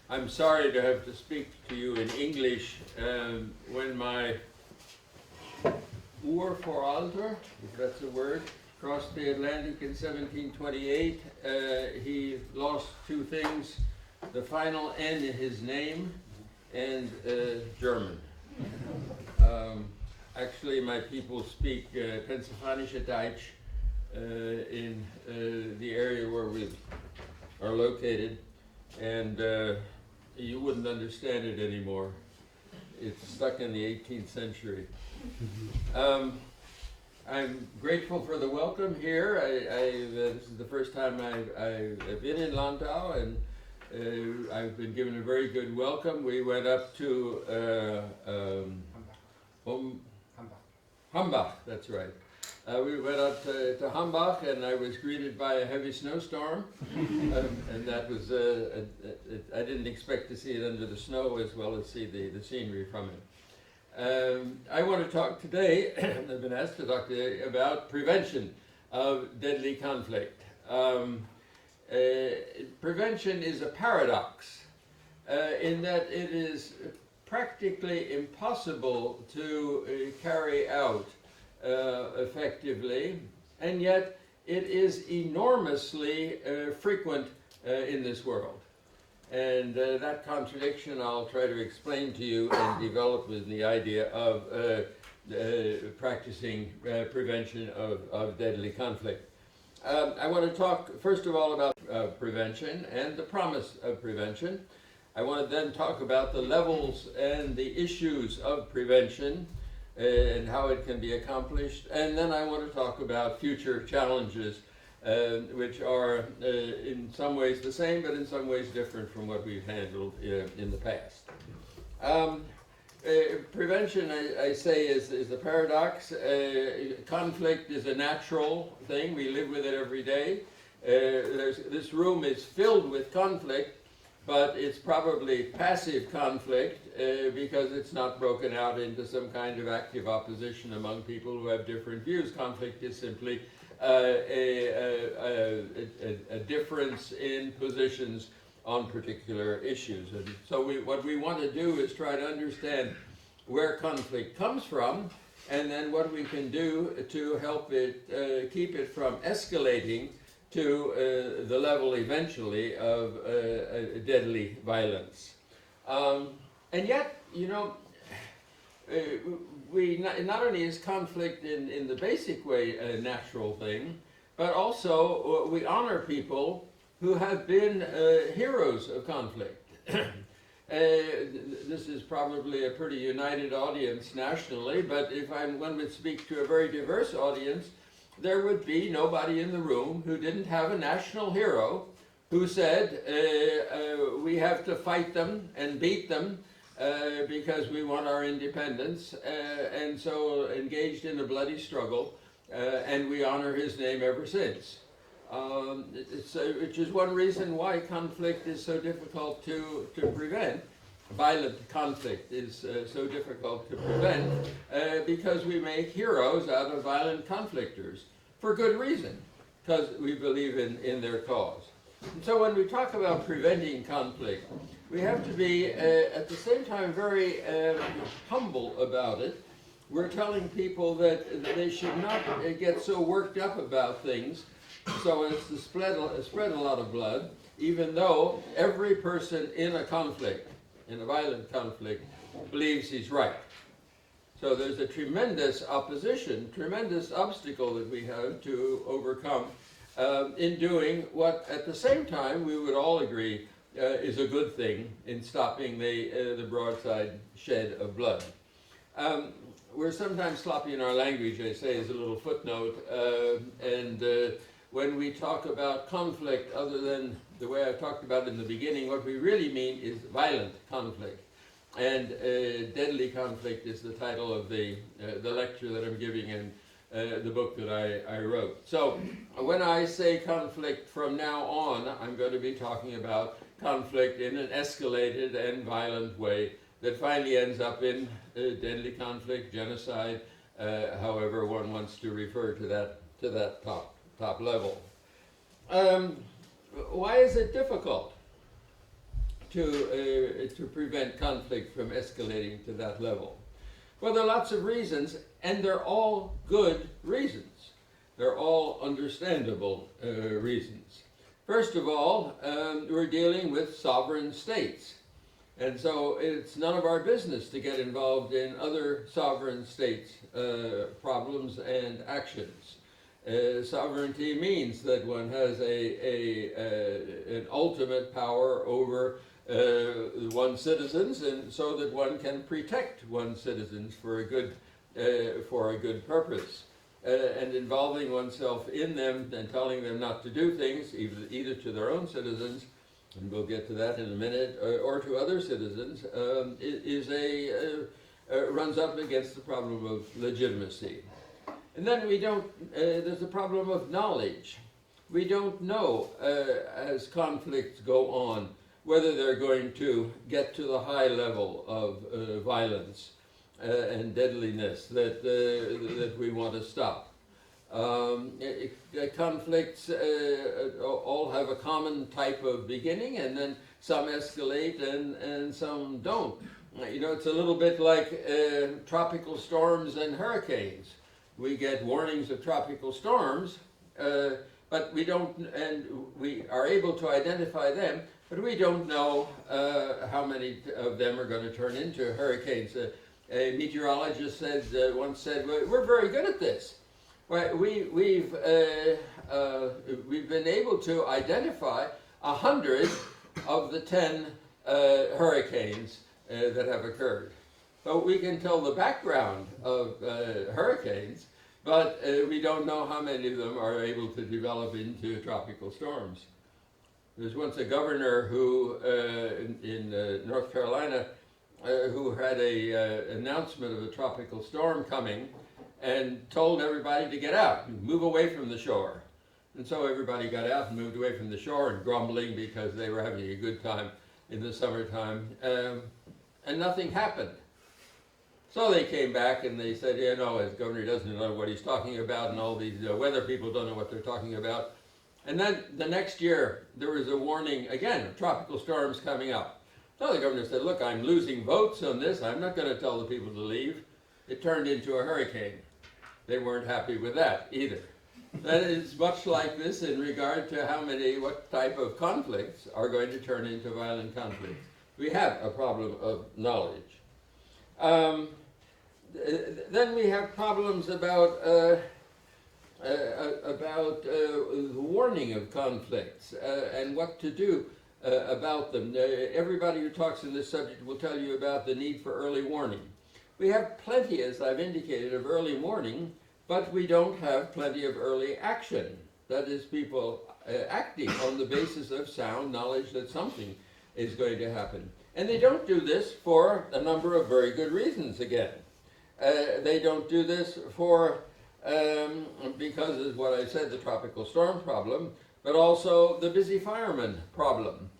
I'm sorry to have to speak to you in English when my Urvoralter, if that's a word, crossed the Atlantic in 1728. He lost two things, the final N in his name and German. Actually, my people speak Pennsylvanische Deutsch in the area where we are located, and you wouldn't understand it anymore. It's stuck in the 18th century. I'm grateful for the welcome here. This is the first time I've been in Landau, and I've been given a very good welcome. We went up to Hambach, that's right. We went up to Hambach, and I was greeted by a heavy snowstorm, and that was, I didn't expect to see it under the snow as well as see the scenery from it. I want to talk today, I've been asked to talk today about prevention of deadly conflict. Prevention is a paradox in that it is practically impossible to carry out effectively, and yet it is enormously frequent in this world. And that contradiction I'll try to explain to you and develop with the idea of practicing prevention of deadly conflict. I want to talk first of all about prevention and the promise of prevention. I want to then talk about the levels and the issues of prevention and how it can be accomplished. And then I want to talk about future challenges, which are in some ways the same, but in some ways different from what we've handled in the past. Prevention, I say, is a paradox. Conflict is a natural thing. We live with it every day. This room is filled with conflict, but it's probably passive conflict because it's not broken out into some kind of active opposition among people who have different views. Conflict is simply a difference in positions on particular issues. And so what we want to do is try to understand where conflict comes from, and then what we can do to help it, keep it from escalating to the level eventually of deadly violence. And yet, you know, not only is conflict in the basic way a natural thing, but also we honor people who have been heroes of conflict. This is probably a pretty united audience nationally, but if one would speak to a very diverse audience, there would be nobody in the room who didn't have a national hero who said, we have to fight them and beat them because we want our independence, and so engaged in a bloody struggle, and we honor his name ever since. Which is one reason why conflict is so difficult to prevent. Violent conflict is so difficult to prevent because we make heroes out of violent conflictors for good reason, because we believe in their cause. And so when we talk about preventing conflict, we have to be at the same time very humble about it. We're telling people that they should not get so worked up about things so as to spread a lot of blood, even though every person in a conflict, in a violent conflict, believes he's right. So there's a tremendous opposition, tremendous obstacle that we have to overcome in doing what, at the same time, we would all agree is a good thing in stopping the broadside shed of blood. We're sometimes sloppy in our language, I say, as a little footnote, and when we talk about conflict, other than the way I talked about in the beginning, what we really mean is violent conflict. And deadly conflict is the title of the lecture that I'm giving in the book that I wrote. So when I say conflict from now on, I'm going to be talking about conflict in an escalated and violent way that finally ends up in deadly conflict, genocide, however one wants to refer to that top level. Why is it difficult? to prevent conflict from escalating to that level? Well, there are lots of reasons, and they're all good reasons. They're all understandable reasons. First of all, we're dealing with sovereign states. And so it's none of our business to get involved in other sovereign states' problems and actions. Sovereignty means that one has an ultimate power over one's citizens, and so that one can protect one's citizens for a good purpose. And involving oneself in them and telling them not to do things, either to their own citizens, and we'll get to that in a minute, or to other citizens, runs up against the problem of legitimacy. And then there's the problem of knowledge. We don't know, as conflicts go on, whether they're going to get to the high level of violence and deadliness that we want to stop. Conflicts all have a common type of beginning, and then some escalate and some don't. You know, it's a little bit like tropical storms and hurricanes. We get warnings of tropical storms, but we don't, and we are able to identify them, but we don't know how many of them are going to turn into hurricanes. A meteorologist once said, "We're very good at this. We've been able to identify 100 of the 10 hurricanes that have occurred. So we can tell the background of hurricanes, but we don't know how many of them are able to develop into tropical storms." There was once a governor who, in North Carolina, who had an announcement of a tropical storm coming, and told everybody to get out, move away from the shore. And so everybody got out and moved away from the shore, and grumbling because they were having a good time in the summertime, and nothing happened. So they came back and they said, "You know, his governor doesn't know what he's talking about, and all these weather people don't know what they're talking about." And then the next year, there was a warning again of tropical storms coming up. So the governor said, "Look, I'm losing votes on this. I'm not going to tell the people to leave." It turned into a hurricane. They weren't happy with that either. That is much like this in regard to what type of conflicts are going to turn into violent conflicts. We have a problem of knowledge. Then we have problems about the warning of conflicts and what to do about them. Everybody who talks on this subject will tell you about the need for early warning. We have plenty, as I've indicated, of early warning, but we don't have plenty of early action. That is, people acting on the basis of sound knowledge that something is going to happen. And they don't do this for a number of very good reasons again. They don't do this because of what I said, the tropical storm problem, but also the busy fireman problem.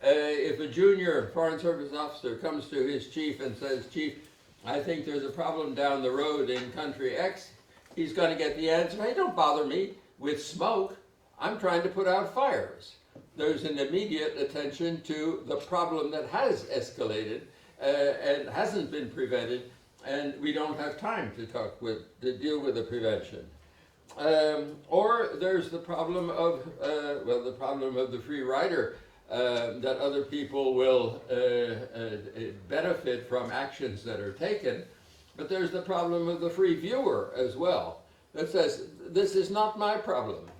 If a junior Foreign Service officer comes to his chief and says, "Chief, I think there's a problem down the road in country X," he's going to get the answer, "Hey, don't bother me with smoke. I'm trying to put out fires." There's an immediate attention to the problem that has escalated and hasn't been prevented, and we don't have time to deal with the prevention. Or there's the problem of the free rider, that other people will benefit from actions that are taken. But there's the problem of the free viewer as well, that says, "This is not my problem.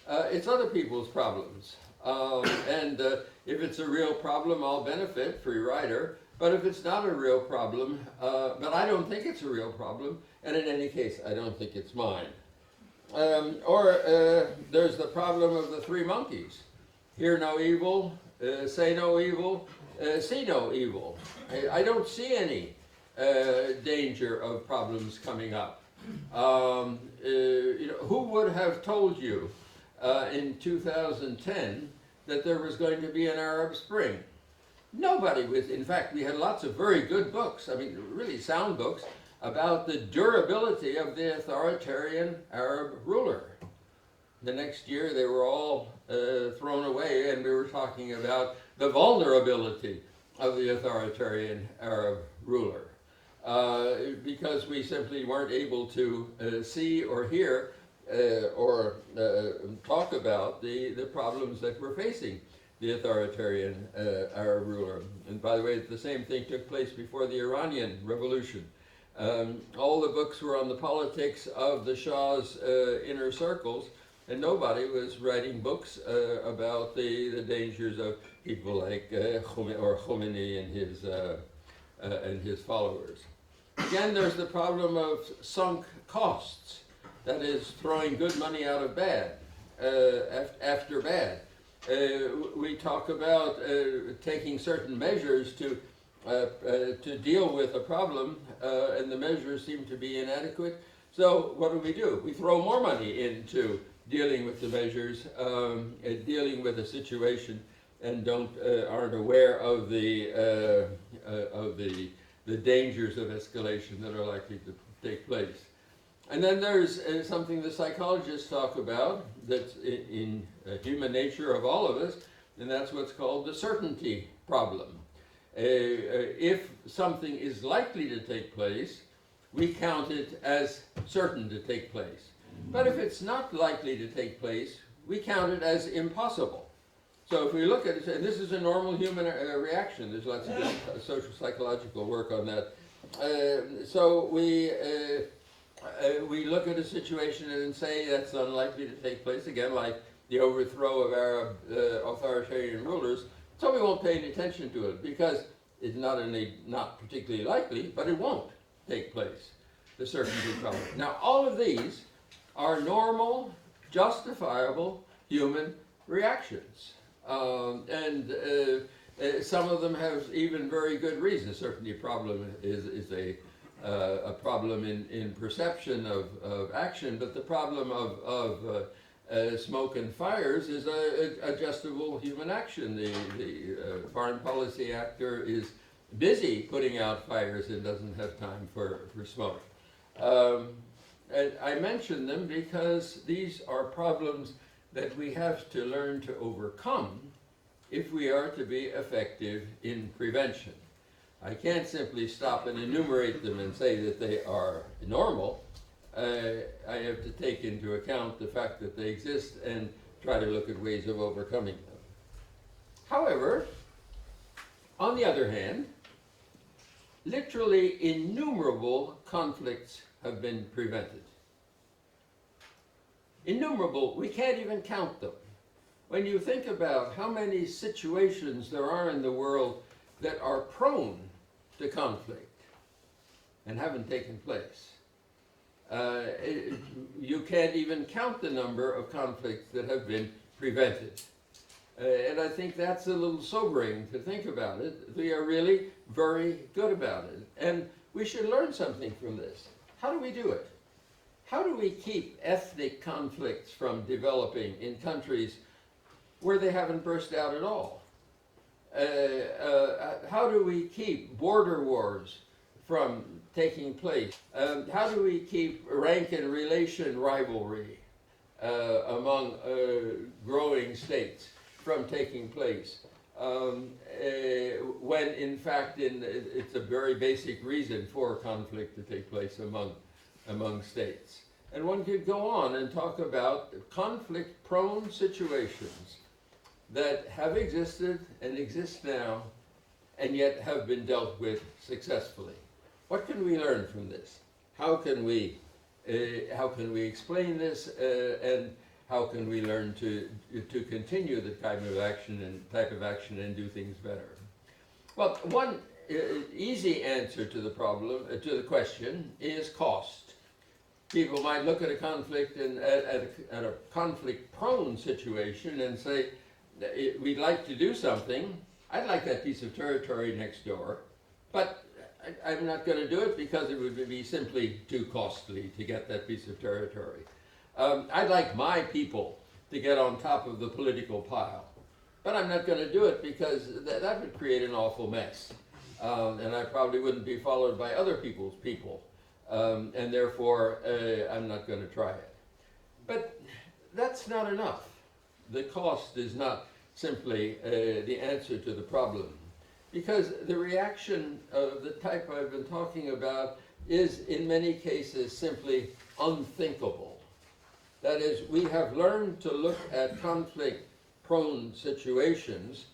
It's other people's problems. And if it's a real problem, I'll benefit, free rider. But if it's not a real problem, but I don't think it's a real problem, and in any case, I don't think it's mine." There's the problem of the three monkeys. Hear no evil, say no evil, see no evil. I don't see any danger of problems coming up. Who would have told you in 2010 that there was going to be an Arab Spring? Nobody was. In fact, we had lots of very good books, really sound books, about the durability of the authoritarian Arab ruler. The next year they were all thrown away, and we were talking about the vulnerability of the authoritarian Arab ruler, because we simply weren't able to see or hear or talk about the problems that were facing the authoritarian Arab ruler. And by the way, the same thing took place before the Iranian Revolution. All the books were on the politics of the Shah's inner circles, and nobody was writing books about the dangers of people like Khomeini and his followers. Again, there's the problem of sunk costs. That is, throwing good money out of bad after bad. We talk about taking certain measures to deal with a problem, and the measures seem to be inadequate. So what do? We throw more money into dealing with the measures, dealing with a situation, and aren't aware of the dangers of escalation that are likely to take place. And then there's something the psychologists talk about that's in human nature of all of us, and that's what's called the certainty problem. If something is likely to take place, we count it as certain to take place. But if it's not likely to take place, we count it as impossible. So if we look at it, and this is a normal human reaction, there's lots of good social psychological work on that. So we look at a situation and say that's unlikely to take place, again, like the overthrow of Arab authoritarian rulers, so we won't pay any attention to it because it's not particularly likely, but it won't take place, the certainty problem. Now, all of these are normal, justifiable human reactions. And some of them have even very good reasons. Certainty problem is a problem in perception of action, but the problem of smoke and fires is a adjustable human action. The foreign policy actor is busy putting out fires and doesn't have time for smoke. And I mention them because these are problems that we have to learn to overcome if we are to be effective in prevention. I can't simply stop and enumerate them and say that they are normal. I have to take into account the fact that they exist and try to look at ways of overcoming them. However, on the other hand, literally innumerable conflicts have been prevented. Innumerable, we can't even count them. When you think about how many situations there are in the world that are prone to conflict and haven't taken place, you can't even count the number of conflicts that have been prevented. And I think that's a little sobering to think about it. We are really very good about it. And we should learn something from this. How do we do it? How do we keep ethnic conflicts from developing in countries where they haven't burst out at all? How do we keep border wars from taking place? How do we keep rank and relation rivalry among growing states from taking place? When in fact it's a very basic reason for conflict to take place among states. And one could go on and talk about conflict-prone situations that have existed and exist now and yet have been dealt with successfully. What can we learn from this? How can we explain this and how can we learn to continue the type of action and do things better? Well, one easy answer to the problem, to the question, is cost. People might look at a conflict and at a conflict-prone situation and say, we'd like to do something. I'd like that piece of territory next door, but I'm not going to do it because it would be simply too costly to get that piece of territory. I'd like my people to get on top of the political pile, but I'm not going to do it because that would create an awful mess. And I probably wouldn't be followed by other people's people. And therefore, I'm not going to try it. But that's not enough. The cost is not simply the answer to the problem. Because the reaction of the type I've been talking about is, in many cases, simply unthinkable. That is, we have learned to look at conflict-prone situations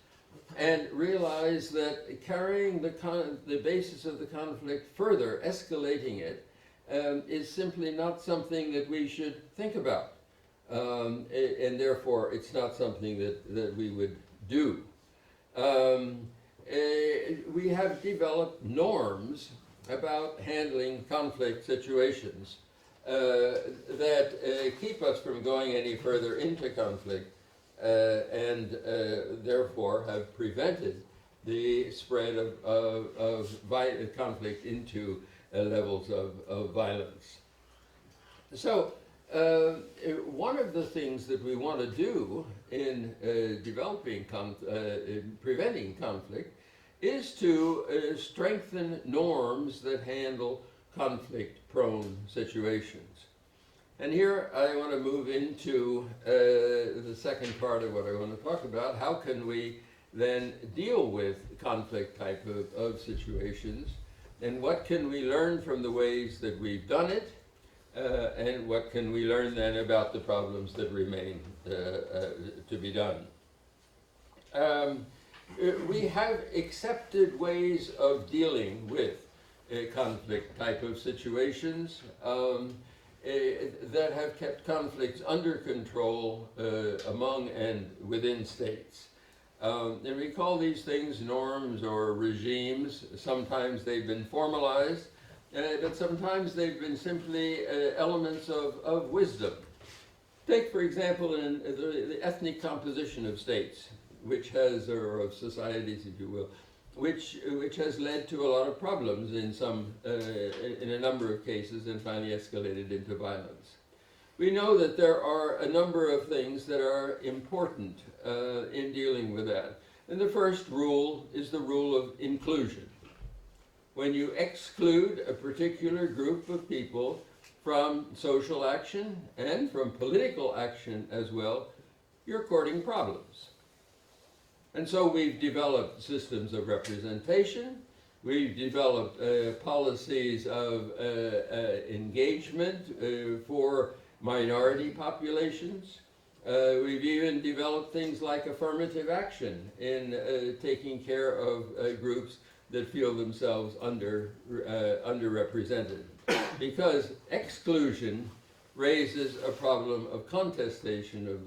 and realize that carrying the basis of the conflict further, escalating it, is simply not something that we should think about. And therefore, it's not something that we would do. We have developed norms about handling conflict situations that keep us from going any further into conflict and therefore have prevented the spread of conflict into levels of violence. So one of the things that we want to do in preventing conflict is to strengthen norms that handle conflict-prone situations. And here I want to move into the second part of what I want to talk about. How can we then deal with conflict type of situations? And what can we learn from the ways that we've done it? And what can we learn then about the problems that remain to be done? We have accepted ways of dealing with conflict type of situations that have kept conflicts under control among and within states. And we call these things norms or regimes. Sometimes they've been formalized, but sometimes they've been simply elements of wisdom. Take, for example, the ethnic composition of states, which has, or of societies, if you will, which has led to a lot of problems in a number of cases and finally escalated into violence. We know that there are a number of things that are important in dealing with that. And the first rule is the rule of inclusion. When you exclude a particular group of people from social action and from political action as well, you're courting problems. And so we've developed systems of representation, we've developed policies of engagement for minority populations. We've even developed things like affirmative action in taking care of groups that feel themselves underrepresented. Because exclusion raises a problem of contestation of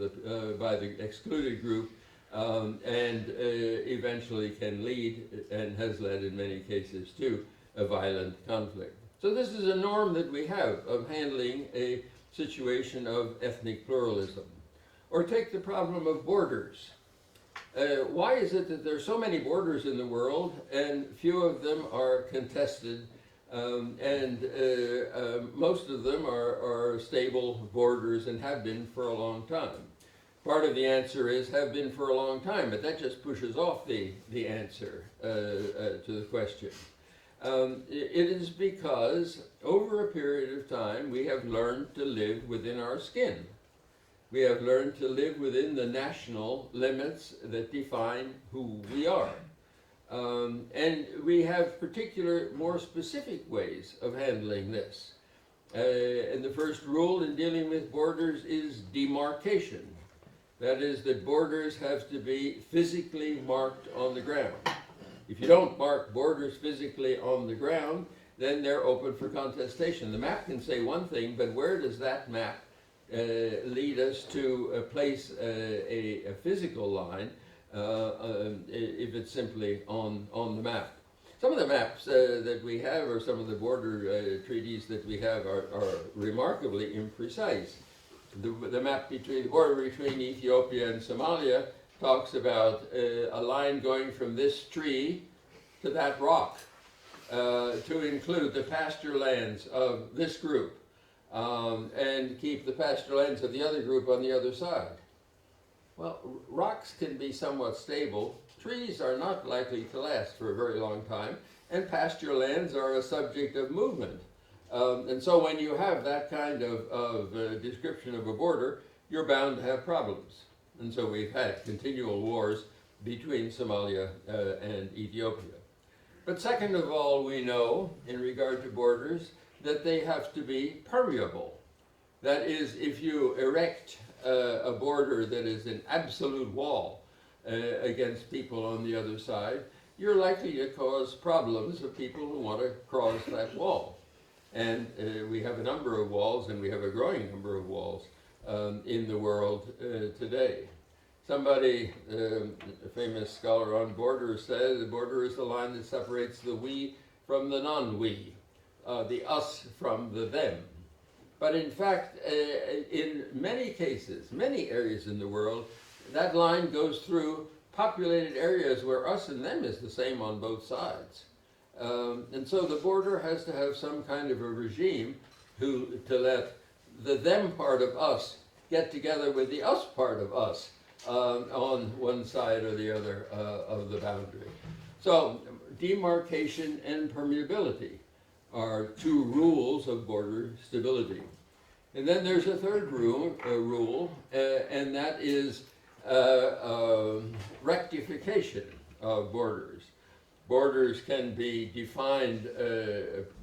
by the excluded group, and eventually can lead, and has led in many cases, to a violent conflict. So this is a norm that we have of handling a situation of ethnic pluralism. Or take the problem of borders. Why is it that there are so many borders in the world and few of them are contested, and most of them are stable borders and have been for a long time? Part of the answer is have been for a long time, but that just pushes off the answer to the question. It is because over a period of time we have learned to live within our skin. We have learned to live within the national limits that define who we are. And we have particular, more specific ways of handling this. And the first rule in dealing with borders is demarcation. That is, that borders have to be physically marked on the ground. If you don't mark borders physically on the ground, then they're open for contestation. The map can say one thing, but where does that map lead us to place a physical line if it's simply on the map? Some of the maps that we have, or some of the border treaties that we have, are remarkably imprecise. The map between the border between Ethiopia and Somalia talks about a line going from this tree to that rock to include the pasture lands of this group and keep the pasture lands of the other group on the other side. Well, rocks can be somewhat stable. Trees are not likely to last for a very long time, and pasture lands are a subject of movement. And so when you have that kind of description of a border, you're bound to have problems. And so we've had continual wars between Somalia and Ethiopia. But second of all, we know, in regard to borders, that they have to be permeable. That is, if you erect a border that is an absolute wall against people on the other side, you're likely to cause problems of people who want to cross that wall. And we have a number of walls, and we have a growing number of walls in the world today. Somebody, a famous scholar on borders, said the border is the line that separates the we from the non-we, the us from the them. But in fact, in many cases, many areas in the world, that line goes through populated areas where us and them is the same on both sides. And so the border has to have some kind of a regime to let the them part of us get together with the us part of us on one side or the other of the boundary. So demarcation and permeability are two rules of border stability. And then there's a third rule, and that is rectification of borders. Borders can be defined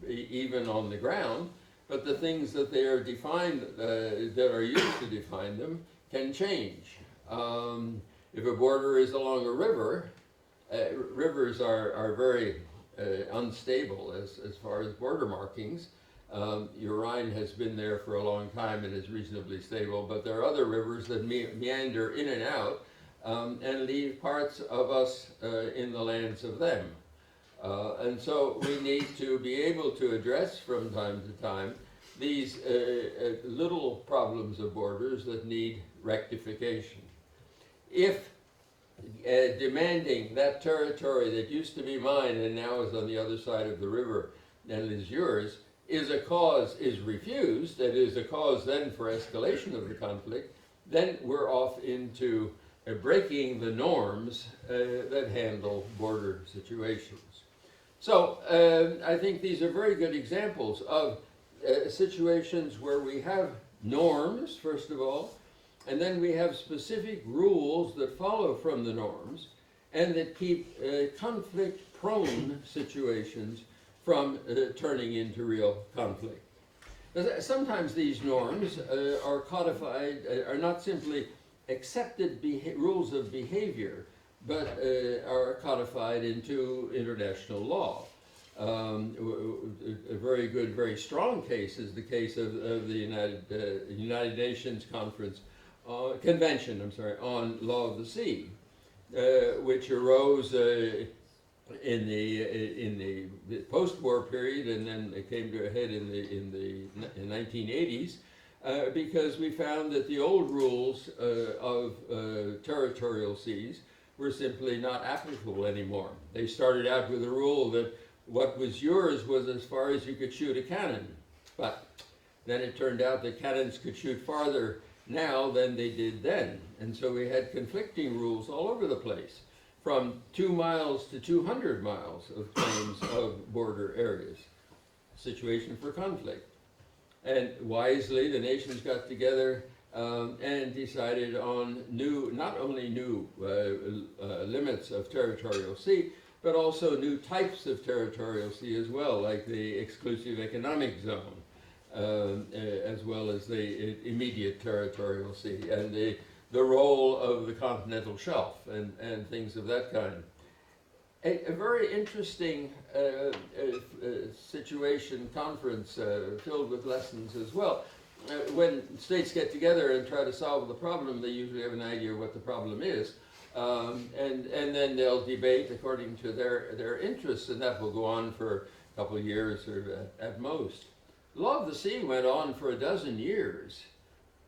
even on the ground, but the things that they are defined, that are used to define them, can change. If a border is along a river, rivers are very unstable as far as border markings. Your Rhine has been there for a long time and is reasonably stable, but there are other rivers that meander in and out and leave parts of us in the lands of them. And so we need to be able to address from time to time these little problems of borders that need rectification. If demanding that territory that used to be mine and now is on the other side of the river and is yours is refused, that is a cause then for escalation of the conflict, then we're off into breaking the norms that handle border situations. So I think these are very good examples of situations where we have norms, first of all, and then we have specific rules that follow from the norms and that keep conflict-prone situations from turning into real conflict. Sometimes these norms are codified, are not simply accepted rules of behavior, but are codified into international law. A very good, very strong case is the case of the United Nations Convention on Law of the Sea, which arose in the post-war period, and then it came to a head in the 1980s, because we found that the old rules of territorial seas were simply not applicable anymore. They started out with a rule that what was yours was as far as you could shoot a cannon, but then it turned out that cannons could shoot farther now than they did then, and so we had conflicting rules all over the place, from 2 miles to 200 miles of claims of border areas. Situation for conflict. And wisely, the nations got together and decided on not only new limits of territorial sea, but also new types of territorial sea as well, like the exclusive economic zone, as well as the immediate territorial sea, and the role of the continental shelf and things of that kind. A very interesting situation, conference filled with lessons as well. When states get together and try to solve the problem, they usually have an idea of what the problem is, and then they'll debate according to their interests, and that will go on for a couple of years or at most. Law of the Sea went on for a dozen years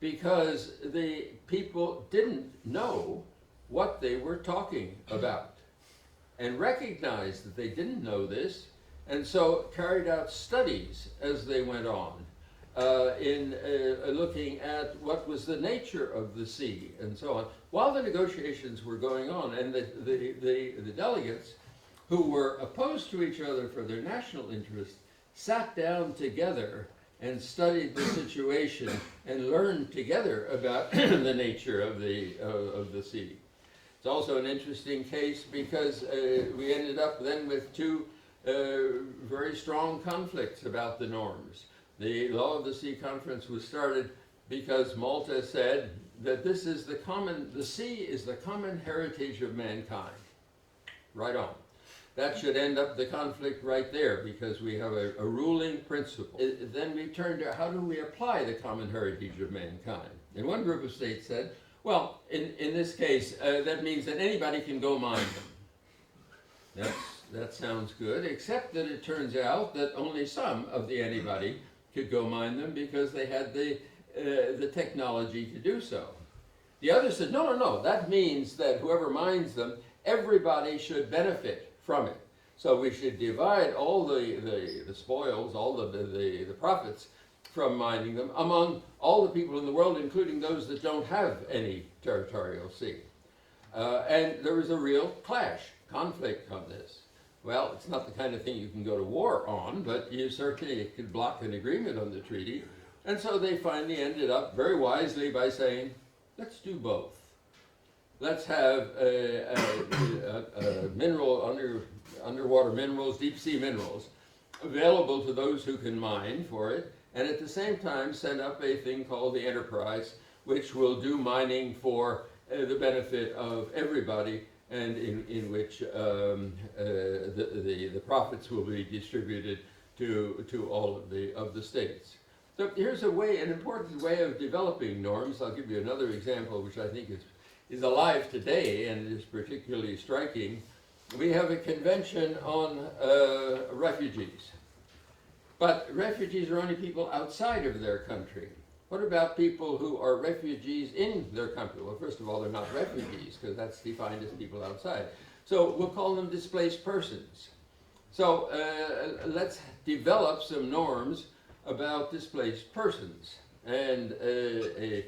because the people didn't know what they were talking about and recognized that they didn't know this, and so carried out studies as they went on in looking at what was the nature of the sea and so on, while the negotiations were going on. And the delegates who were opposed to each other for their national interests sat down together and studied the situation and learned together about the nature of the sea. It's also an interesting case because we ended up then with two very strong conflicts about the norms. The Law of the Sea Conference was started because Malta said that the sea is the common heritage of mankind. Right on. That should end up the conflict right there because we have a ruling principle. Then we turned to how do we apply the common heritage of mankind? And one group of states said, well, in this case, that means that anybody can go mine them. That sounds good, except that it turns out that only some of the anybody could go mine them because they had the technology to do so. The others said, no, that means that whoever mines them, everybody should benefit from it. So we should divide all the spoils, all the profits from mining them among all the people in the world, including those that don't have any territorial sea. And there was a real conflict on this. Well, it's not the kind of thing you can go to war on, but you certainly could block an agreement on the treaty. And so they finally ended up very wisely by saying, let's do both. Let's have underwater minerals, deep sea minerals, available to those who can mine for it, and at the same time set up a thing called the enterprise, which will do mining for the benefit of everybody, and in which the profits will be distributed to all of the states. So here's an important way of developing norms. I'll give you another example, which I think is alive today and is particularly striking. We have a convention on refugees. But refugees are only people outside of their country. What about people who are refugees in their country? Well, first of all, they're not refugees, because that's defined as people outside. So we'll call them displaced persons. So let's develop some norms about displaced persons. And a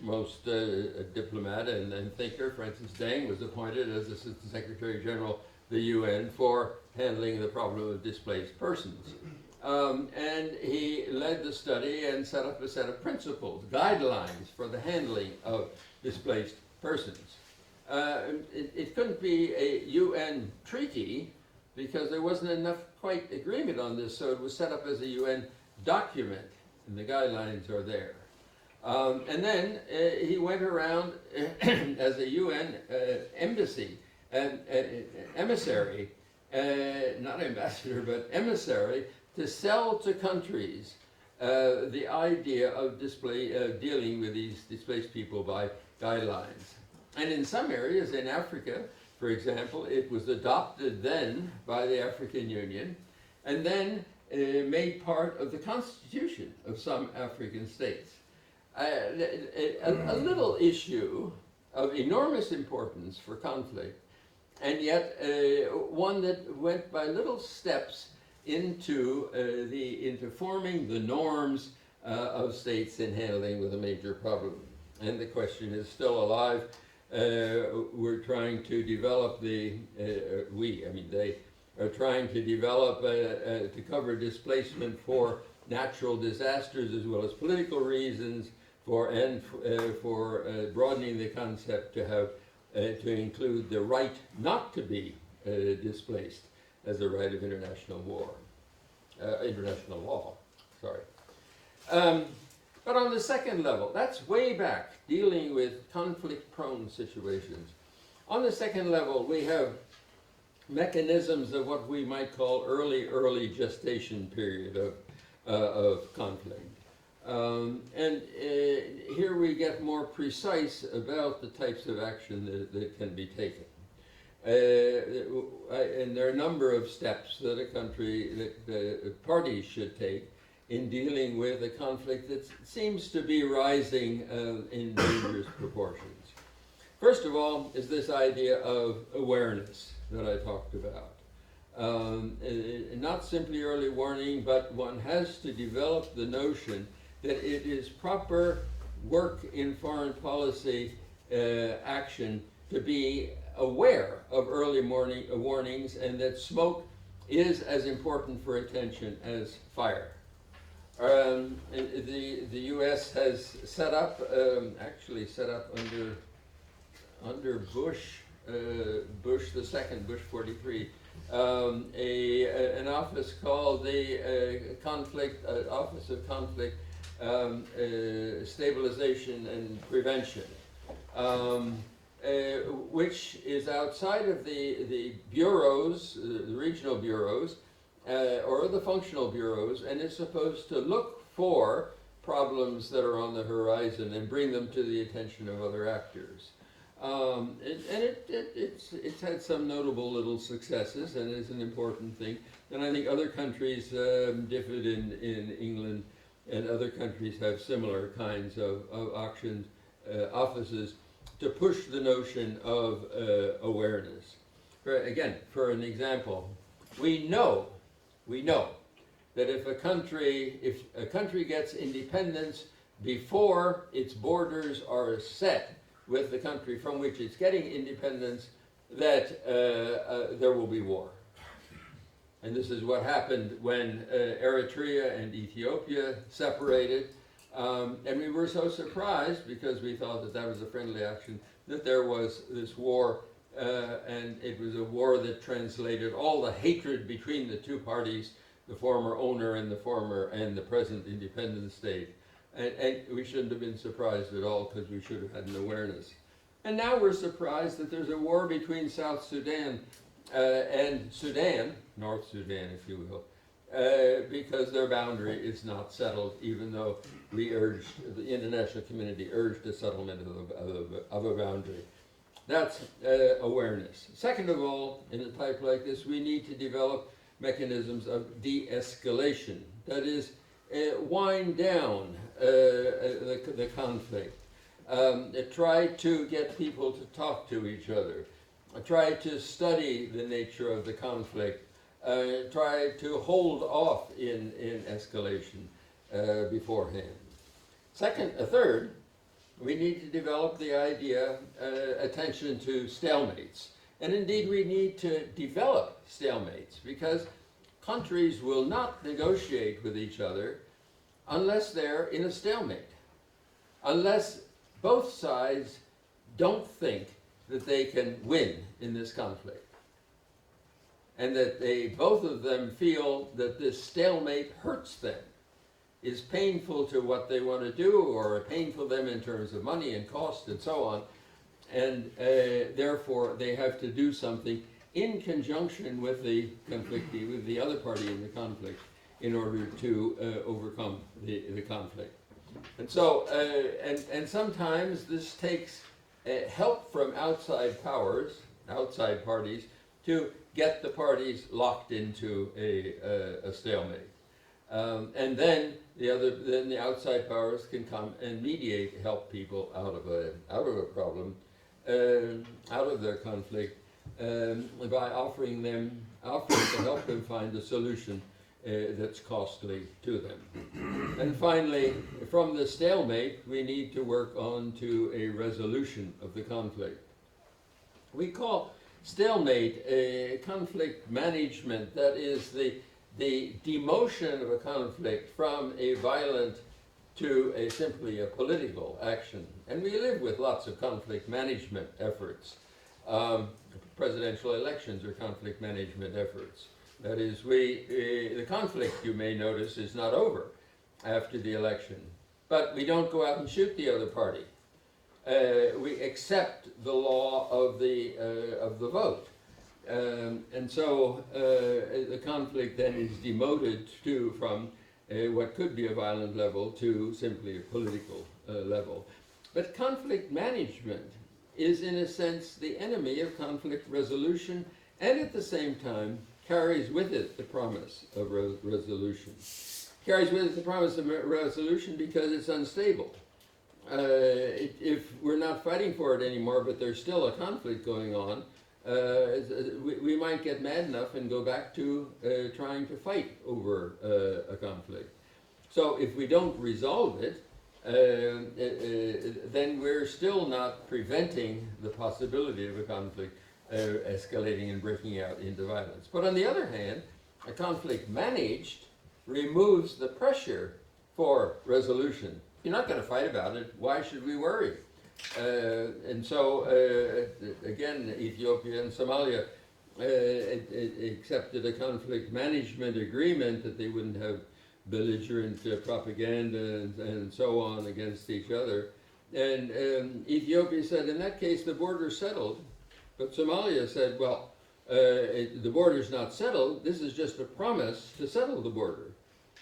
most diplomat and thinker, Francis Deng, was appointed as Assistant Secretary General of the UN for handling the problem of displaced persons. And he led the study and set up a set of principles, guidelines for the handling of displaced persons. It couldn't be a UN treaty because there wasn't enough quite agreement on this, so it was set up as a UN document, and the guidelines are there. And then he went around as a UN embassy, emissary, not ambassador, but emissary, to sell to countries the idea of dealing with these displaced people by guidelines. And in some areas in Africa, for example, it was adopted then by the African Union, and then made part of the constitution of some African states. A little issue of enormous importance for conflict, and yet one that went by little steps into forming the norms of states in handling with a major problem. And the question is still alive. We're trying to develop they are trying to develop to cover displacement for natural disasters as well as political reasons, for broadening the concept to include the right not to be displaced as a right of international law. Sorry. But on the second level, that's way back, dealing with conflict-prone situations. On the second level, we have mechanisms of what we might call early gestation period of conflict. And here we get more precise about the types of action that can be taken. And there are a number of steps that the parties should take in dealing with a conflict that seems to be rising in dangerous proportions. First of all is this idea of awareness that I talked about. Not simply early warning, but one has to develop the notion that it is proper work in foreign policy action to be aware of early warnings, and that smoke is as important for attention as fire. The U.S. has set up, actually set up under Bush, Bush the second, Bush 43, an office called the Office of Conflict Stabilization and Prevention, which is outside of the bureaus, the regional bureaus, or the functional bureaus, and is supposed to look for problems that are on the horizon and bring them to the attention of other actors. It's had some notable little successes, and it's an important thing. And I think other countries, differed in England, and other countries have similar kinds of offices to push the notion of awareness. For an example, we know that if a country gets independence before its borders are set with the country from which it's getting independence, that there will be war. And this is what happened when Eritrea and Ethiopia separated. And we were so surprised, because we thought that that was a friendly action, that there was this war, and it was a war that translated all the hatred between the two parties, the former owner and the present independent state. And we shouldn't have been surprised at all, because we should have had an awareness. And now we're surprised that there's a war between South Sudan and Sudan, North Sudan, if you will, because their boundary is not settled, even though the international community urged a settlement of a boundary. That's awareness. Second of all, in a type like this, we need to develop mechanisms of de-escalation. That is, wind down the conflict. Try to get people to talk to each other. Try to study the nature of the conflict. Try to hold off in escalation beforehand. Third, we need to develop the idea, attention to stalemates. And indeed, we need to develop stalemates, because countries will not negotiate with each other unless they're in a stalemate, unless both sides don't think that they can win in this conflict, and that both of them feel that this stalemate hurts them, is painful to what they want to do, or painful to them in terms of money and cost and so on, and therefore they have to do something in conjunction with the other party in the conflict, in order to overcome the conflict. And so, and sometimes this takes help from outside parties, to get the parties locked into a stalemate. And then the outside powers can come and mediate, help people out of a problem, out of their conflict, by offering to help them find a solution that's costly to them. And finally, from the stalemate, we need to work on to a resolution of the conflict. We call stalemate a conflict management, that is the demotion of a conflict from a violent to simply a political action. And we live with lots of conflict management efforts. Presidential elections are conflict management efforts. That is, the conflict, you may notice, is not over after the election. But we don't go out and shoot the other party. We accept the law of the vote. And so the conflict then is demoted from what could be a violent level to simply a political level. But conflict management is, in a sense, the enemy of conflict resolution, and at the same time carries with it the promise of resolution. Carries with it the promise of resolution because it's unstable. If we're not fighting for it anymore, but there's still a conflict going on, we might get mad enough and go back to trying to fight over a conflict. So if we don't resolve it, then we're still not preventing the possibility of a conflict escalating and breaking out into violence. But on the other hand, a conflict managed removes the pressure for resolution. You're not going to fight about it. Why should we worry? And so, again, Ethiopia and Somalia accepted a conflict management agreement that they wouldn't have belligerent propaganda and so on against each other. And Ethiopia said, in that case, the border's settled. But Somalia said, well, the border's not settled. This is just a promise to settle the border.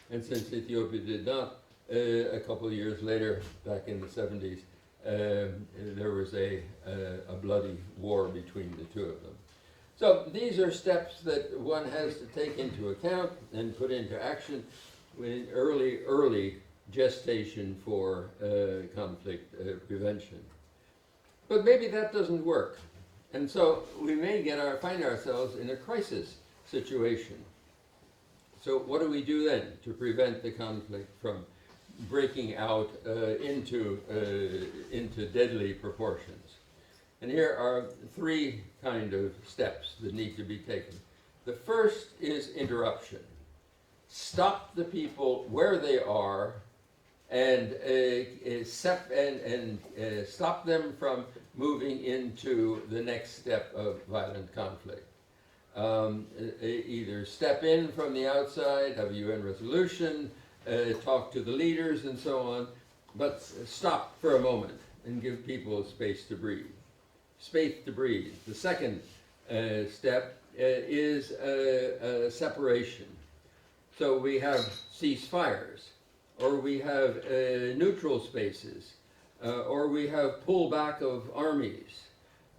And since Ethiopia did not, a couple of years later, back in the 70s, there was a bloody war between the two of them. So these are steps that one has to take into account and put into action in early gestation for conflict prevention. But maybe that doesn't work. And so we may find ourselves in a crisis situation. So what do we do then to prevent the conflict from breaking out into deadly proportions? And here are three kind of steps that need to be taken. The first is interruption. Stop the people where they are and stop them from moving into the next step of violent conflict. Either step in from the outside, have a UN resolution, talk to the leaders and so on, but stop for a moment and give people space to breathe. Space to breathe. The second step is separation. So we have ceasefires, or we have neutral spaces, or we have pullback of armies,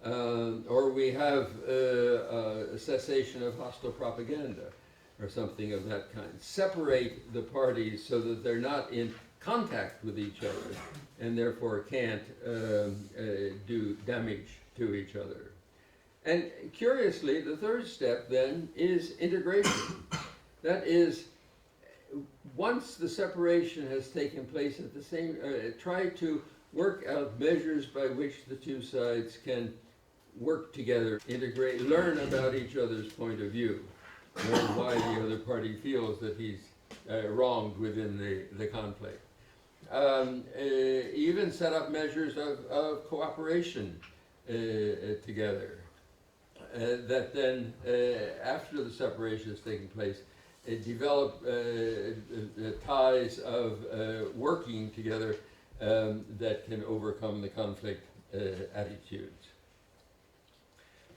or we have a cessation of hostile propaganda, or something of that kind. Separate the parties so that they're not in contact with each other, and therefore can't do damage to each other. And curiously, the third step then is integration. That is, once the separation has taken place, at the same, try to work out measures by which the two sides can work together, integrate, learn about each other's point of view, learn why the other party feels that he's wronged within the conflict. Even set up measures of cooperation together that then, after the separation has taken place, develop ties of working together that can overcome the conflict attitudes.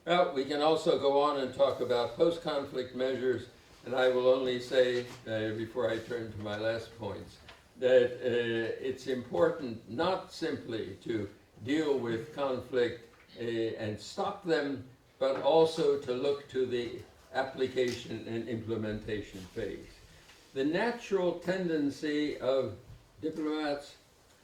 Well, we can also go on and talk about post-conflict measures, and I will only say, before I turn to my last points, that it's important not simply to deal with conflict and stop them, but also to look to the application and implementation phase. The natural tendency of diplomats,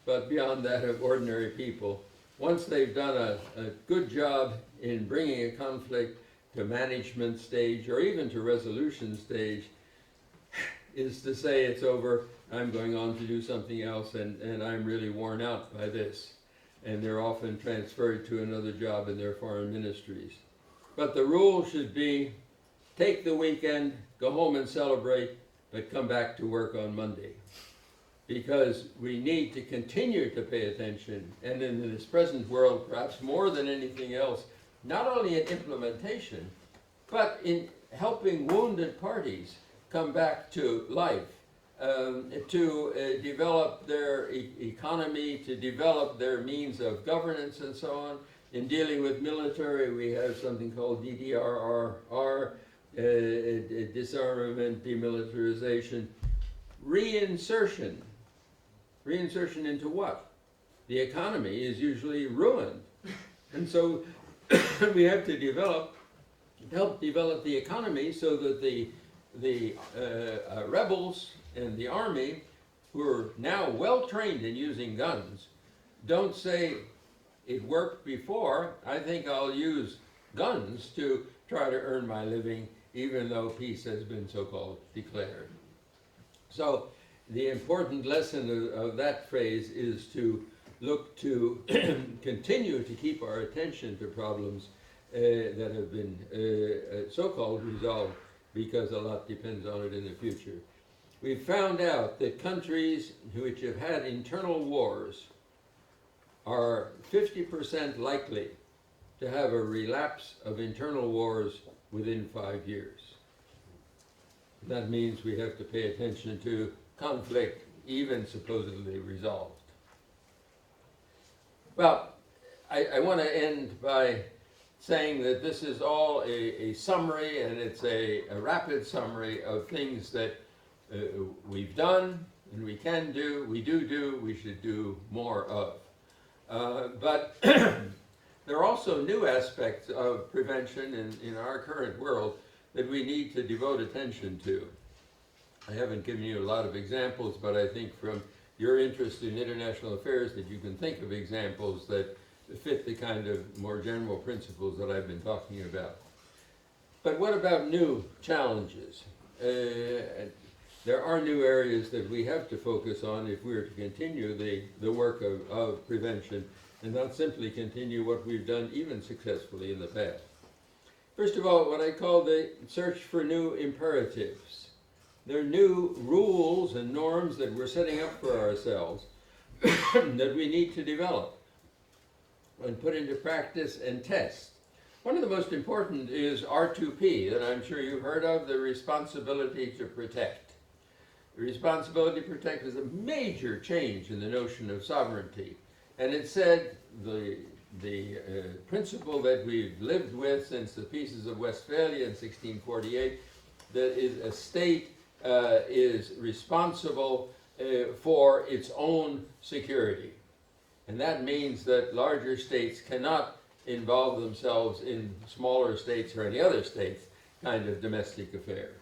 but beyond that of ordinary people, once they've done a good job in bringing a conflict to management stage or even to resolution stage, is to say it's over, I'm going on to do something else, and I'm really worn out by this. And they're often transferred to another job in their foreign ministries. But the rule should be, take the weekend, go home and celebrate, but come back to work on Monday. Because we need to continue to pay attention, and in this present world, perhaps more than anything else, not only in implementation, but in helping wounded parties come back to life, to develop their economy, to develop their means of governance and so on. In dealing with military, we have something called DDRR, disarmament, demilitarization, reinsertion. Reinsertion into what? The economy is usually ruined. And so we have to help develop the economy so that the rebels and the army, who are now well trained in using guns, don't say, it worked before, I think I'll use guns to try to earn my living, even though peace has been so-called declared. So the important lesson of that phrase is to look to continue to keep our attention to problems that have been so-called resolved, because a lot depends on it in the future. we found out that countries which have had internal wars are 50% likely to have a relapse of internal wars within 5 years. That means we have to pay attention to conflict, even supposedly resolved. Well, I want to end by saying that this is all a summary, and it's a rapid summary of things that we've done and we can do, we do, we should do more of. But there are also new aspects of prevention in our current world that we need to devote attention to. I haven't given you a lot of examples, but I think from your interest in international affairs that you can think of examples that fit the kind of more general principles that I've been talking about. But what about new challenges? There are new areas that we have to focus on if we're to continue the work of prevention and not simply continue what we've done even successfully in the past. First of all, what I call the search for new imperatives. There are new rules and norms that we're setting up for ourselves that we need to develop and put into practice and test. One of the most important is R2P, that I'm sure you've heard of, the responsibility to protect. The responsibility to protect is a major change in the notion of sovereignty. And it said the principle that we've lived with since the Peaces of Westphalia in 1648, that is a state is responsible for its own security. And that means that larger states cannot involve themselves in smaller states or any other states' kind of domestic affairs.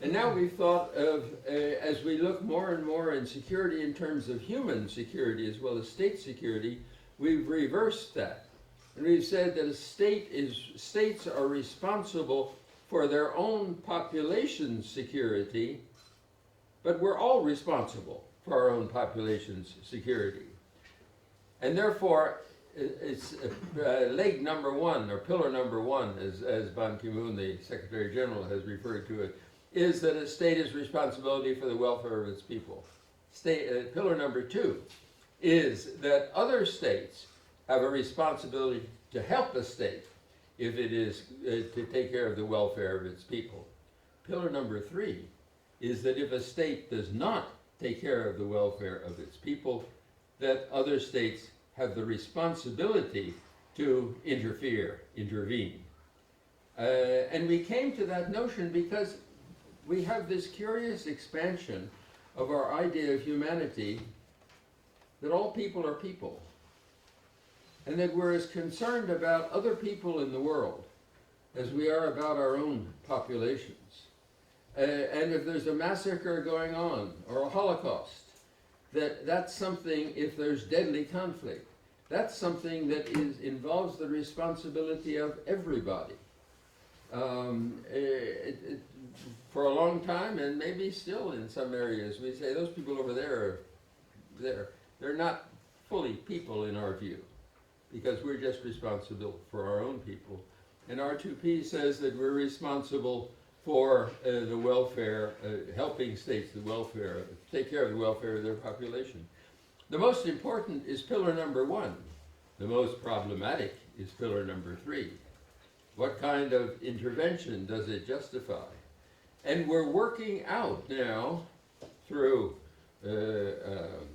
And now we've thought of, as we look more and more in security in terms of human security as well as state security, we've reversed that. And we've said that states are responsible for their own population's security, but we're all responsible for our own population's security. And therefore, it's leg number one, or pillar number one, as Ban Ki-moon, the Secretary General, has referred to it, is that a state is responsibility for the welfare of its people. Pillar number two is that other states have a responsibility to help a state if it is to take care of the welfare of its people. Pillar number three is that if a state does not take care of the welfare of its people, that other states have the responsibility to intervene. And we came to that notion because we have this curious expansion of our idea of humanity, that all people are people, and that we're as concerned about other people in the world as we are about our own populations. And if there's a massacre going on, or a Holocaust, that's something, if there's deadly conflict, that's something that involves the responsibility of everybody. For a long time, and maybe still in some areas, we say those people over there, they're not fully people in our view, because we're just responsible for our own people. And R2P says that we're responsible for the welfare, helping states the welfare, take care of the welfare of their population. The most important is pillar number one. The most problematic is pillar number three. What kind of intervention does it justify? And we're working out now through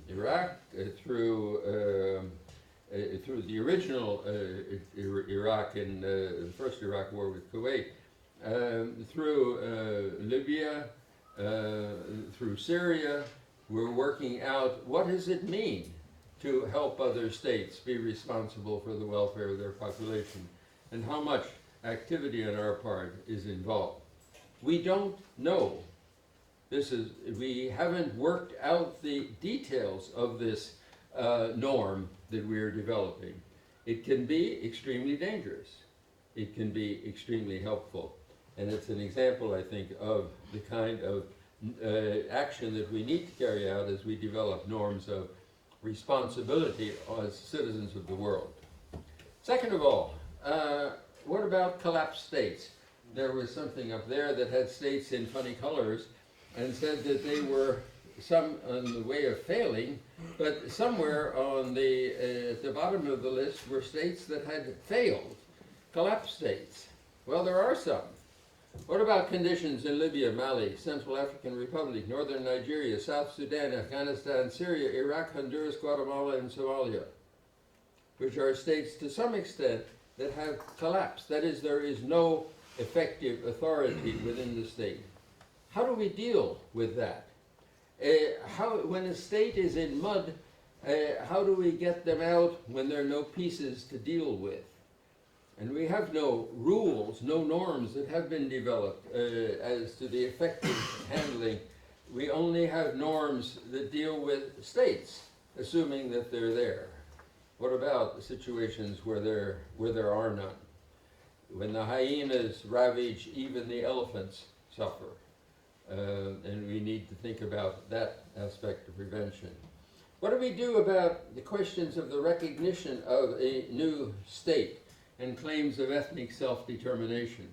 Iraq, through the original Iraq and the first Iraq war with Kuwait, through Libya, through Syria. We're working out what does it mean to help other states be responsible for the welfare of their population, and how much activity on our part is involved. We don't know. We haven't worked out the details of this norm that we're developing. It can be extremely dangerous. It can be extremely helpful. And it's an example, I think, of the kind of action that we need to carry out as we develop norms of responsibility as citizens of the world. Second of all, what about collapsed states? There was something up there that had states in funny colors. and said that they were some on the way of failing, but somewhere on at the bottom of the list were states that had failed, collapsed states. Well, there are some. What about conditions in Libya, Mali, Central African Republic, Northern Nigeria, South Sudan, Afghanistan, Syria, Iraq, Honduras, Guatemala, and Somalia, which are states to some extent that have collapsed? That is, there is no effective authority within the state. How do we deal with that? When a state is in mud, how do we get them out when there are no pieces to deal with? And we have no rules, no norms that have been developed as to the effective handling. We only have norms that deal with states, assuming that they're there. What about situations where there are none? When the hyenas ravage, even the elephants suffer. And we need to think about that aspect of prevention. What do we do about the questions of the recognition of a new state and claims of ethnic self-determination?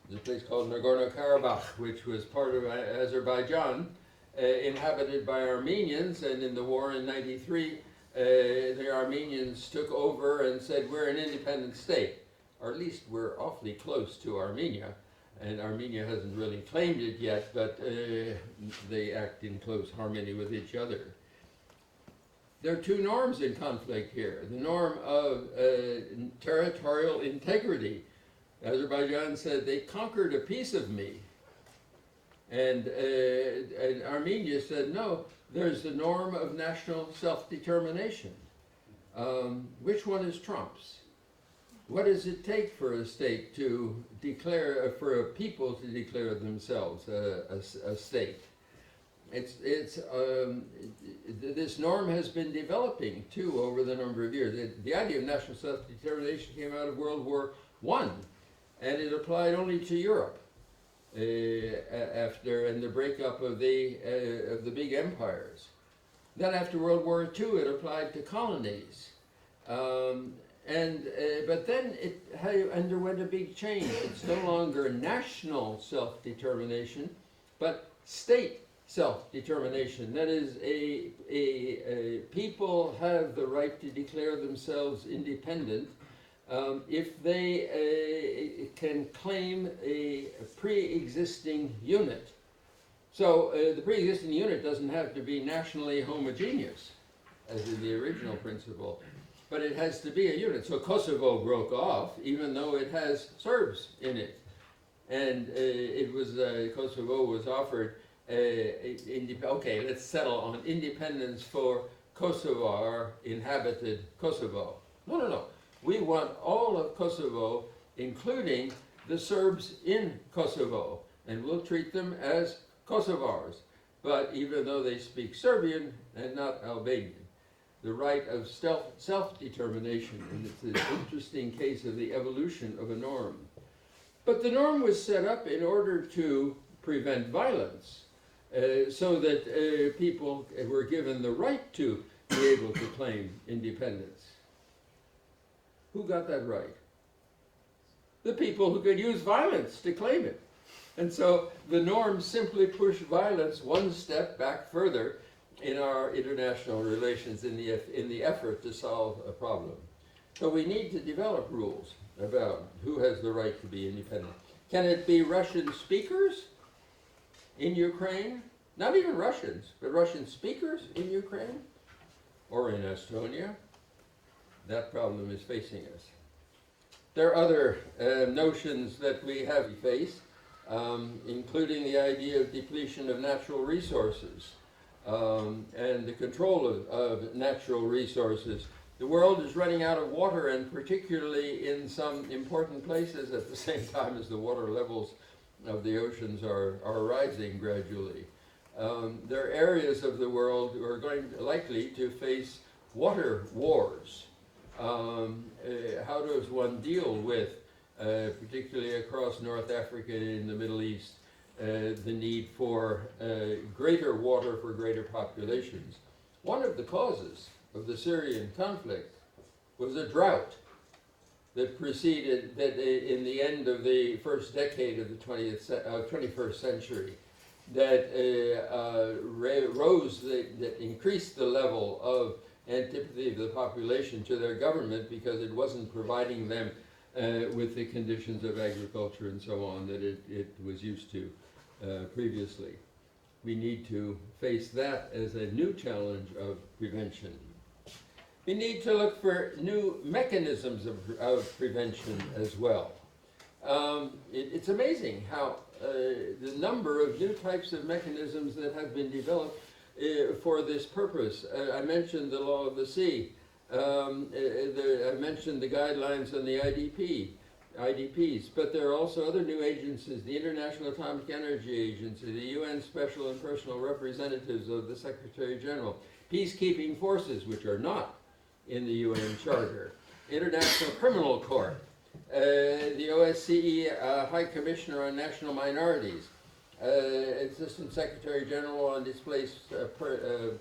There's a place called Nagorno-Karabakh, which was part of Azerbaijan, inhabited by Armenians, and in the war in '93, the Armenians took over and said, we're an independent state, or at least we're awfully close to Armenia. And Armenia hasn't really claimed it yet, but they act in close harmony with each other. There are two norms in conflict here. The norm of territorial integrity. Azerbaijan said they conquered a piece of me. And Armenia said, no, there's the norm of national self-determination. Which one is Trump's? What does it take for a state to declare, for a people to declare themselves a state? This norm has been developing too over the number of years. The idea of national self-determination came out of World War I, and it applied only to Europe and the breakup of the big empires. Then after World War II, it applied to colonies. But then it underwent a big change. It's no longer national self-determination, but state self-determination. That is, a people have the right to declare themselves independent if they can claim a pre-existing unit. So the pre-existing unit doesn't have to be nationally homogeneous, as in the original principle, but it has to be a unit. So Kosovo broke off, even though it has Serbs in it. And Kosovo was offered, okay, let's settle on independence for Kosovar inhabited Kosovo. No. We want all of Kosovo, including the Serbs in Kosovo, and we'll treat them as Kosovars. But even though they speak Serbian and not Albanian, the right of self-determination, and it's an interesting case of the evolution of a norm. But the norm was set up in order to prevent violence, so that people were given the right to be able to claim independence. Who got that right? The people who could use violence to claim it. And so the norm simply pushed violence one step back further in our international relations in the effort to solve a problem. So we need to develop rules about who has the right to be independent. Can it be Russian speakers in Ukraine? Not even Russians, but Russian speakers in Ukraine or in Estonia? That problem is facing us. There are other notions that we have faced, including the idea of depletion of natural resources. And the control of natural resources. The world is running out of water, and particularly in some important places at the same time as the water levels of the oceans are rising gradually. There are areas of the world who are likely to face water wars. How does one deal with, particularly across North Africa and in the Middle East, the need for greater water for greater populations? One of the causes of the Syrian conflict was a drought that preceded, that in the end of the first decade of the 21st century. that that increased the level of antipathy of the population to their government because it wasn't providing them with the conditions of agriculture and so on that it was used to previously. We need to face that as a new challenge of prevention. We need to look for new mechanisms of prevention as well. It's amazing how the number of new types of mechanisms that have been developed for this purpose. I mentioned the law of the sea. I mentioned the guidelines on the IDPs, but there are also other new agencies, the International Atomic Energy Agency, the UN Special and Personal Representatives of the Secretary General, peacekeeping forces, which are not in the UN Charter, International Criminal Court, the OSCE High Commissioner on National Minorities, Assistant Secretary General on Displaced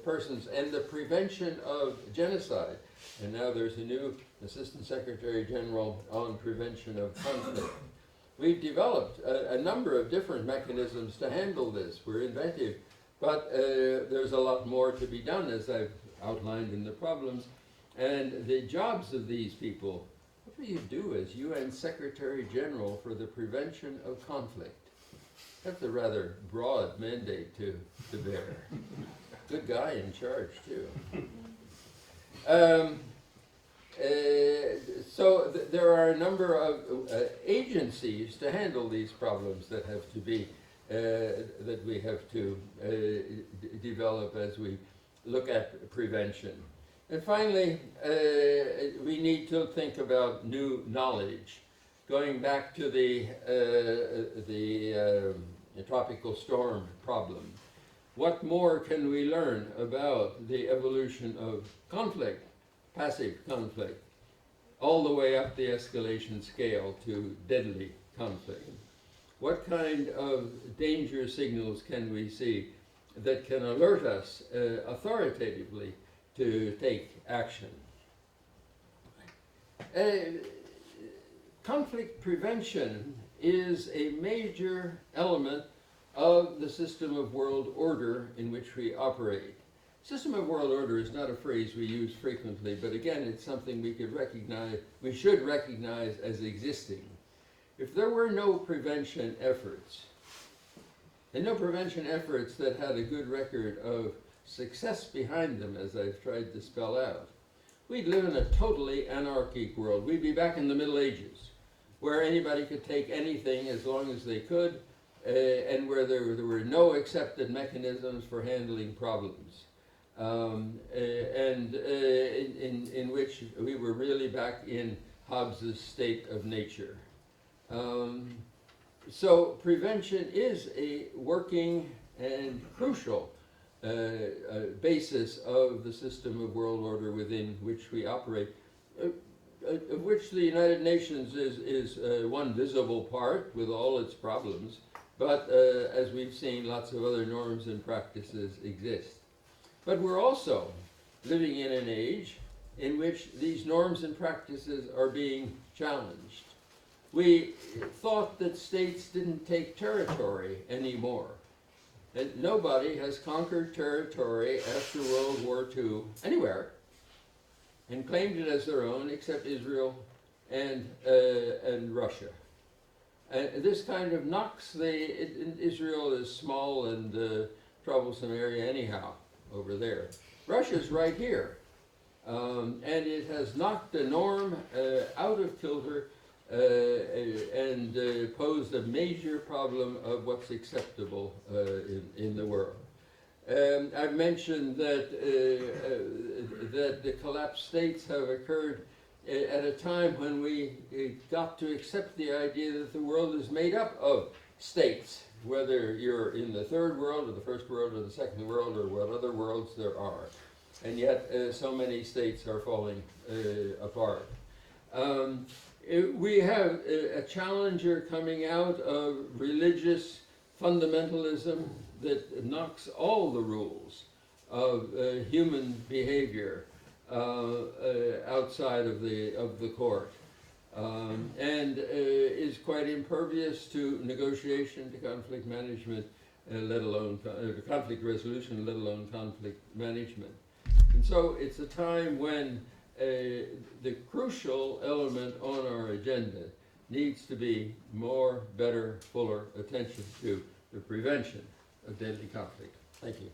Persons, and the Prevention of Genocide. And now there's a new Assistant Secretary General on Prevention of Conflict. We've developed a number of different mechanisms to handle this. We're inventive, but there's a lot more to be done, as I've outlined in the problems. And the jobs of these people, what do you do as UN Secretary General for the Prevention of Conflict? That's a rather broad mandate to bear. Good guy in charge, too. There are a number of agencies to handle these problems that have to be, that we have to develop as we look at prevention. And finally, we need to think about new knowledge. Going back to the tropical storm problem, what more can we learn about the evolution of conflict, passive conflict, all the way up the escalation scale to deadly conflict? What kind of danger signals can we see that can alert us authoritatively to take action? Conflict prevention is a major element of the system of world order in which we operate. System of world order is not a phrase we use frequently, but again, it's something we should recognize as existing. If there were no prevention efforts, and no prevention efforts that had a good record of success behind them, as I've tried to spell out, we'd live in a totally anarchic world. We'd be back in the Middle Ages, where anybody could take anything as long as they could, and where there were no accepted mechanisms for handling problems, in which we were really back in Hobbes's state of nature. So prevention is a working and crucial basis of the system of world order within which we operate, of which the United Nations is one visible part with all its problems, but as we've seen, lots of other norms and practices exist. But we're also living in an age in which these norms and practices are being challenged. We thought that states didn't take territory anymore. And nobody has conquered territory after World War II anywhere and claimed it as their own except Israel and Russia. And this kind of knocks Israel is small and troublesome area anyhow over there. Russia's right here. And it has knocked the norm out of kilter and posed a major problem of what's acceptable in the world. I've mentioned that that the collapsed states have occurred at a time when we got to accept the idea that the world is made up of states, whether you're in the third world or the first world or the second world or what other worlds there are. And yet so many states are falling apart. We have a challenger coming out of religious fundamentalism that knocks all the rules of human behavior outside of the court, and is quite impervious to negotiation, to conflict management, let alone conflict resolution, let alone conflict management. And so it's a time when the crucial element on our agenda needs to be more, better, fuller attention to the prevention of deadly conflict. Thank you.